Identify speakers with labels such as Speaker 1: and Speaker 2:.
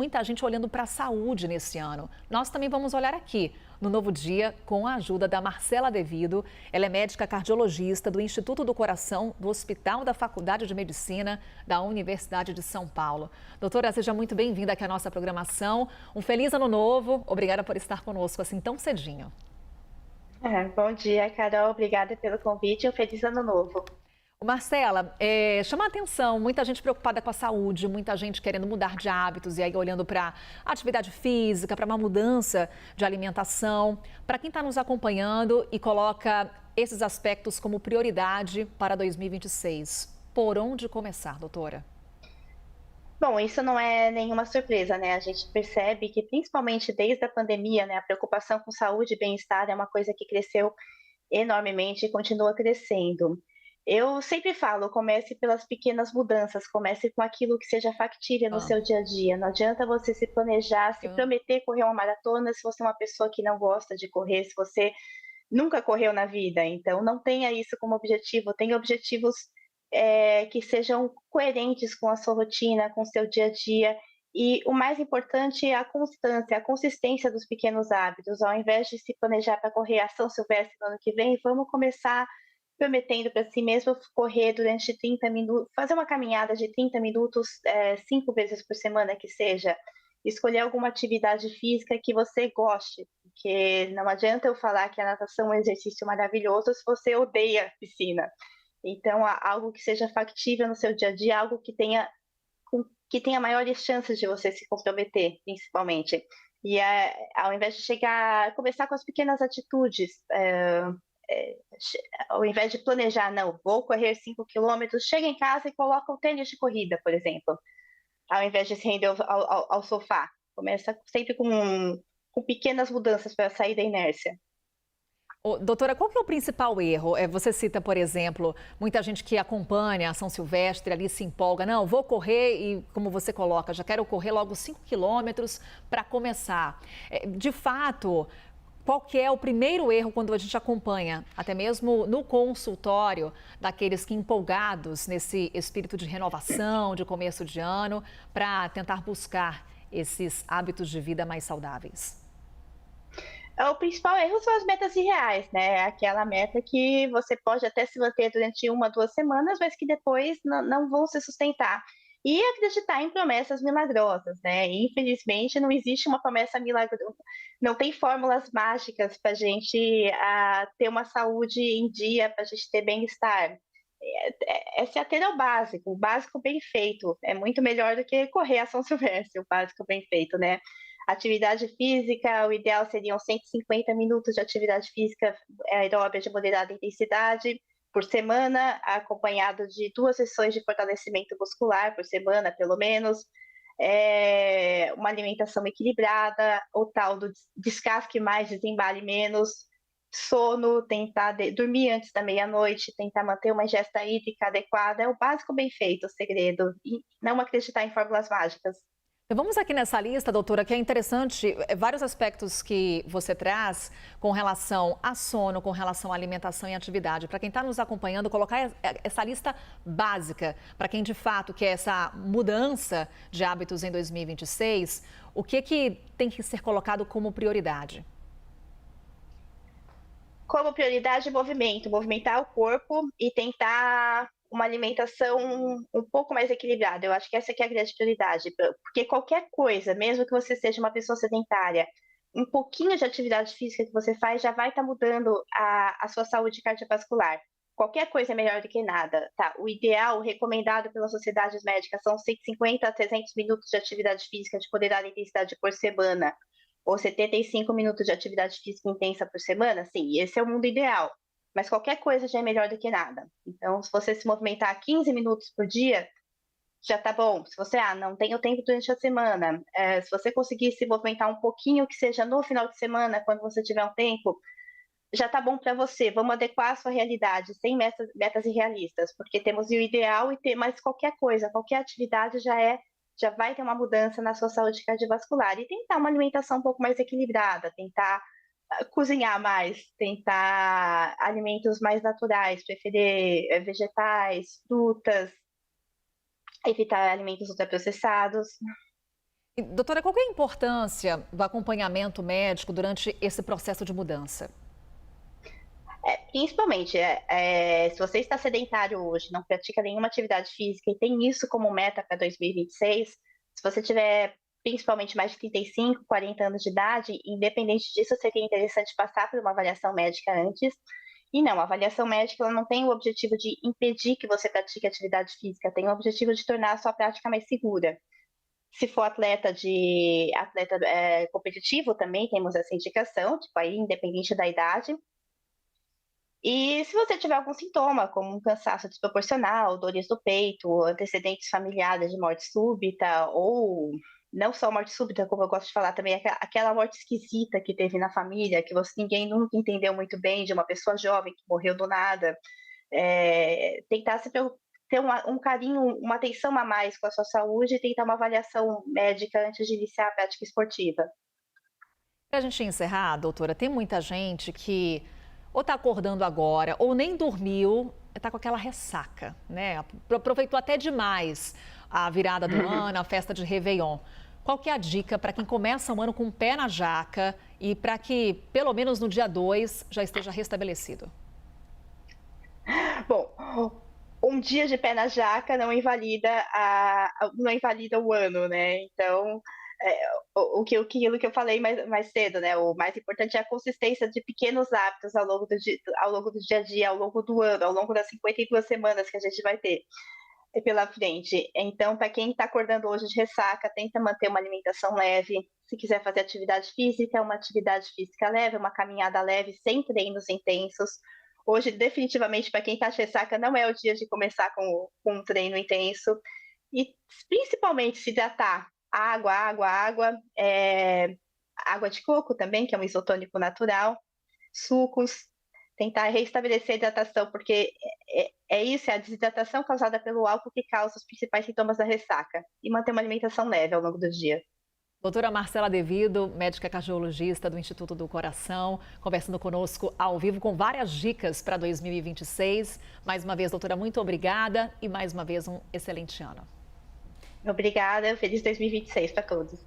Speaker 1: Muita gente olhando para a saúde nesse ano. Nós também vamos olhar aqui, no Novo Dia, com a ajuda da Marcela Devido. Ela é médica cardiologista do Instituto do Coração, do Hospital da Faculdade de Medicina da Universidade de São Paulo. Doutora, seja muito bem-vinda aqui à nossa programação. Um feliz ano novo. Obrigada por estar conosco assim tão cedinho.
Speaker 2: Bom dia, Carol. Obrigada pelo convite e um feliz ano novo.
Speaker 1: Marcela, chama a atenção, muita gente preocupada com a saúde, muita gente querendo mudar de hábitos e aí olhando para atividade física, para uma mudança de alimentação. Para quem está nos acompanhando e coloca esses aspectos como prioridade para 2026, por onde começar, doutora?
Speaker 2: Bom, isso não é nenhuma surpresa, né? A gente percebe que, principalmente desde a pandemia, né, a preocupação com saúde e bem-estar é uma coisa que cresceu enormemente e continua crescendo. Eu sempre falo, comece pelas pequenas mudanças, comece com aquilo que seja factível no
Speaker 1: Ah,
Speaker 2: seu dia a dia. Não adianta você se planejar, se
Speaker 1: eu-
Speaker 2: prometer correr uma maratona se você é uma pessoa que não gosta de correr, se você nunca correu na vida. Então, não tenha isso como objetivo, tenha objetivos que sejam coerentes com a sua rotina, com o seu dia a dia. E o mais importante é a constância, a consistência dos pequenos hábitos. Ao invés de se planejar para correr a São Silvestre no ano que vem, vamos começar prometendo para si mesmo correr durante 30 minutos, fazer uma caminhada de 30 minutos, 5 vezes por semana que seja. Escolher alguma atividade física que você goste, porque não adianta eu falar que a natação é um exercício maravilhoso se você odeia piscina. Então, algo que seja factível no seu dia a dia, algo que tenha maiores chances de você se comprometer, principalmente. E ao invés de começar com as pequenas atitudes, é, ao invés de planejar, não, vou correr 5 quilômetros, chega em casa e coloca o tênis de corrida, por exemplo, ao invés de se render ao sofá. Começa sempre com pequenas mudanças para sair da inércia.
Speaker 1: Ô, doutora, qual que é o principal erro? Você cita, por exemplo, muita gente que acompanha a São Silvestre ali se empolga. Não, vou correr e, como você coloca, já quero correr logo 5 quilômetros para começar. De fato, qual que é o primeiro erro quando a gente acompanha, até mesmo no consultório, daqueles que empolgados nesse espírito de renovação, de começo de ano, para tentar buscar esses hábitos de vida mais saudáveis?
Speaker 2: O principal erro são as metas irreais, né? Aquela meta que você pode até se manter durante 1, 2 semanas, mas que depois não vão se sustentar. E acreditar em promessas milagrosas, né? Infelizmente, não existe uma promessa milagrosa, não tem fórmulas mágicas para a gente ter uma saúde em dia, para a gente ter bem-estar. É se ater ao básico, o básico bem feito. É muito melhor do que correr a São Silvestre, o básico bem feito, né? Atividade física, o ideal seriam 150 minutos de atividade física aeróbia de moderada intensidade por semana, acompanhado de 2 sessões de fortalecimento muscular por semana, pelo menos. Uma alimentação equilibrada, o tal do descasque mais, desembale menos, sono, tentar dormir antes da meia-noite, tentar manter uma ingesta hídrica adequada, é o básico bem feito, o segredo, e não acreditar em fórmulas mágicas.
Speaker 1: Vamos aqui nessa lista, doutora, que é interessante, vários aspectos que você traz com relação a sono, com relação à alimentação e atividade. Para quem está nos acompanhando, colocar essa lista básica, para quem de fato quer essa mudança de hábitos em 2026, o que tem que ser colocado como prioridade?
Speaker 2: Como prioridade, movimento, movimentar o corpo e tentar uma alimentação um pouco mais equilibrada. Eu acho que essa aqui é a grande prioridade, porque qualquer coisa, mesmo que você seja uma pessoa sedentária, um pouquinho de atividade física que você faz já vai estar mudando a sua saúde cardiovascular. Qualquer coisa é melhor do que nada, tá? O ideal, o recomendado pelas sociedades médicas, são 150 a 300 minutos de atividade física de moderada intensidade por semana ou 75 minutos de atividade física intensa por semana, sim, esse é o mundo ideal. Mas qualquer coisa já é melhor do que nada. Então, se você se movimentar 15 minutos por dia, já tá bom. Se você, não tenho tempo durante a semana, se você conseguir se movimentar um pouquinho, que seja no final de semana, quando você tiver um tempo, já tá bom para você. Vamos adequar a sua realidade, sem metas irrealistas, porque temos o ideal mas qualquer coisa, qualquer atividade já vai ter uma mudança na sua saúde cardiovascular. E tentar uma alimentação um pouco mais equilibrada, tentar cozinhar mais, tentar alimentos mais naturais, preferir vegetais, frutas, evitar alimentos ultraprocessados.
Speaker 1: E, doutora, qual que é a importância do acompanhamento médico durante esse processo de mudança?
Speaker 2: Principalmente, se você está sedentário hoje, não pratica nenhuma atividade física e tem isso como meta para 2026, se você tiver principalmente mais de 35, 40 anos de idade, independente disso, seria interessante passar por uma avaliação médica antes. E não, a avaliação médica ela não tem o objetivo de impedir que você pratique atividade física, tem o objetivo de tornar a sua prática mais segura. Se for atleta competitivo, também temos essa indicação, tipo aí, independente da idade. E se você tiver algum sintoma, como um cansaço desproporcional, dores no peito, antecedentes familiares de morte súbita, ou não só morte súbita, como eu gosto de falar também, aquela morte esquisita que teve na família, que ninguém nunca entendeu muito bem, de uma pessoa jovem que morreu do nada, tentar ter um carinho, uma atenção a mais com a sua saúde e tentar uma avaliação médica antes de iniciar a prática esportiva.
Speaker 1: Para a gente encerrar, doutora, tem muita gente que ou está acordando agora ou nem dormiu, está com aquela ressaca, né? Aproveitou até demais a virada do ano, a festa de Réveillon. Qual que é a dica para quem começa o ano com o pé na jaca e para que, pelo menos no dia 2, já esteja restabelecido?
Speaker 2: Bom, um dia de pé na jaca não invalida o ano, né, então, aquilo que eu falei mais cedo, né, o mais importante é a consistência de pequenos hábitos ao longo do dia a dia, ao longo do ano, ao longo das 52 semanas que a gente vai ter pela frente. Então, para quem está acordando hoje de ressaca, tenta manter uma alimentação leve, se quiser fazer atividade física, uma atividade física leve, uma caminhada leve, sem treinos intensos. Hoje, definitivamente, para quem está de ressaca, não é o dia de começar com um treino intenso. E, principalmente, se hidratar. Água, água, água. Água de coco também, que é um isotônico natural. Sucos. Tentar restabelecer a hidratação, porque é isso, é a desidratação causada pelo álcool que causa os principais sintomas da ressaca. E manter uma alimentação leve ao longo do dia.
Speaker 1: Doutora Marcela Devido, médica cardiologista do Instituto do Coração, conversando conosco ao vivo com várias dicas para 2026. Mais uma vez, doutora, muito obrigada e mais uma vez um excelente ano.
Speaker 2: Obrigada, feliz 2026 para todos.